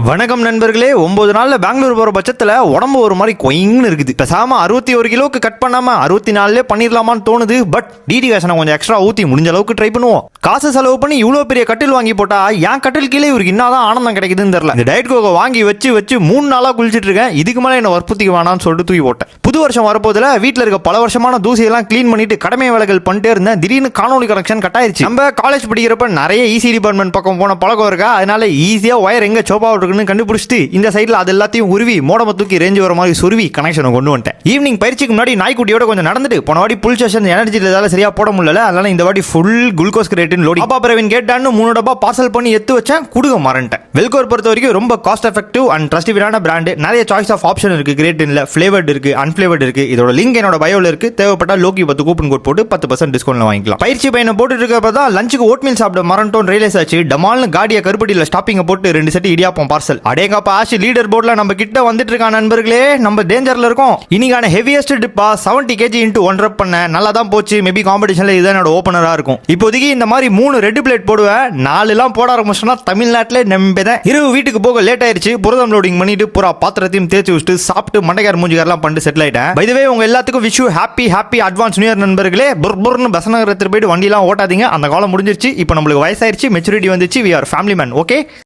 வணக்கம் நண்பர்களே. 9 நாள்ல பெங்களூர் போற பட்சத்துல உடம்பு ஒரு மாதிரி கொயின்னு இருக்குது. பேசாம 61 கிலோக்கு கட் பண்ணாம 64 பண்ணிடலாமான்னு தோணுது. பட் டிடி காசனை கொஞ்சம் எக்ஸ்ட்ரா ஊத்தி முடிஞ்ச அளவுக்கு ட்ரை பண்ணுவோம். காசு செலவு பண்ணி இவ்வளவு பெரிய கட்டில் வாங்கி போட்டா என் கட்டில் கீழே இவருக்கு என்னதான் ஆனந்தம் கிடைக்குதுன்னு தெரியல. இந்த டயட் கோகோ வாங்கி வச்சு 3 நாளா குளிச்சிட்டு இருக்கேன். இதுக்கு மேல என்ன வற்புறுத்திக்க வேணாம்னு சொல்லிட்டு தூக்கி போட்டேன். புது வருஷம் வரப்போதுல வீட்டுல இருக்க பல வருஷமான தூசியெல்லாம் கிளீன் பண்ணிட்டு கடமை வேலைகள் பண்ணிட்டே இருந்தேன். திடீர்னு காணொலி கனெக்ஷன் கட் ஆயிருச்சு. நம்ம காலேஜ் படிக்கிறப்ப நிறைய ஈசி டிபார்ட்மெண்ட் பக்கம் போன பழக்கம் இருக்கா. அதனால ஈஸியா ஒயர் எங்க சோப்பா இருக்குன்னு கண்டுபிடிச்சிட்டு இந்த சைடுல அது எல்லாத்தையும் உருவி மோடம தூக்கி ரேஞ்ச் வர மாதிரி சுருவி கனெக்ஷனை கொண்டு வந்துட்டேன். ஈவினிங் பயிற்சிக்கு முன்னாடி நாய்க்குட்டியோட கொஞ்சம் நடந்துட்டு போன வாட்டி புல் செஷன் எனர்ஜி இல்லாத சரியா போட முடியல. அதனால இந்த வாட்டி ஃபுல் குளுக்கோஸ் கிரேட்டின் லோடி அப்பா பிரவீன் கேட்டான்னு 3 டப்பா பார்சல் பண்ணி எடுத்து வச்சேன். குடுக்க மறந்துட்டேன். வெல்கோர் பொறுத்த வரைக்கும் ரொம்ப காஸ்ட் எஃபெக்டிவ் அண்ட் ட்ரஸ்டிவான பிராண்ட். நிறைய சாய்ஸ் ஆஃப் ஆப்ஷன் இருக்கு. கிரேட்டின்ல ஃபிளேவர்ட் இருக்கு, அன்ஃபிளேவர்ட் இருக்கு. இதோட லிங்க் என்னோட பயோல இருக்கு. தேவைப்பட்டா லோக்கி 10 கூப்பன் கோட் போட்டு 10% டிஸ்கவுண்ட்ல வாங்கிக்கலாம். பயிற்சி பையனை போட்டு இருக்கப்ப தான் லஞ்சுக்கு ஓட்மீல் சாப்பிட மறந்துட்டோம் ரியலைஸ் ஆச்சு. டமால்னு காடியை கருப்பட்டியில் ஸ்டாப்பிங்க போட்டு 2 செட் இடியாப்பம் பார்சல். அடேங்கப்பா ஆஷி லீடர் போர்ட்ல நம்ம கிட்ட வந்துட்டு இருக்கான் நண்பர்களே. நம்ம டேஞ்சர்ல இருக்கோம். இன்னைக்கான ஹெவியஸ்ட் டிப்பா 70 kg into 1 rep பண்ண நல்லா தான் போச்சு. மேபி காம்படிஷன்ல இதுதான் என்னோட ஓபனரா இருக்கும். இப்போதைக்கு இந்த மாதிரி 3 ரெட் பிளேட் போடுவேன். 4 எல்லாம் போட ஆரம்பிச்சோம்னா தமிழ்நாட்டிலே நம்பிதான். இரவு வீட்டுக்கு போக லேட் ஆயிருச்சு. புரதம் லோடிங் பண்ணிட்டு பூரா பாத்திரத்தையும் தேய்ச்சி வச்சுட்டு சாப்பிட்டு மண்டைக்கார மூஞ்சிகாரெல்லாம் பண்ணிட்டு செட்டில் ஆயிட்டேன். பை தி வே உங்க எல்லாத்துக்கும் wish you happy advance new year நண்பர்களே. புர்புர்னு பசநகரத்தில் போயிட்டு வண்டிலாம் ஓட்டாதீங்க. அந்த காலம் முடிஞ்சிருச்சு. இப்போ நம்மளுக்கு வயசாயிருச்சு, மெச்சூரிட்டி வந்துச்சு. We are family man. Okay.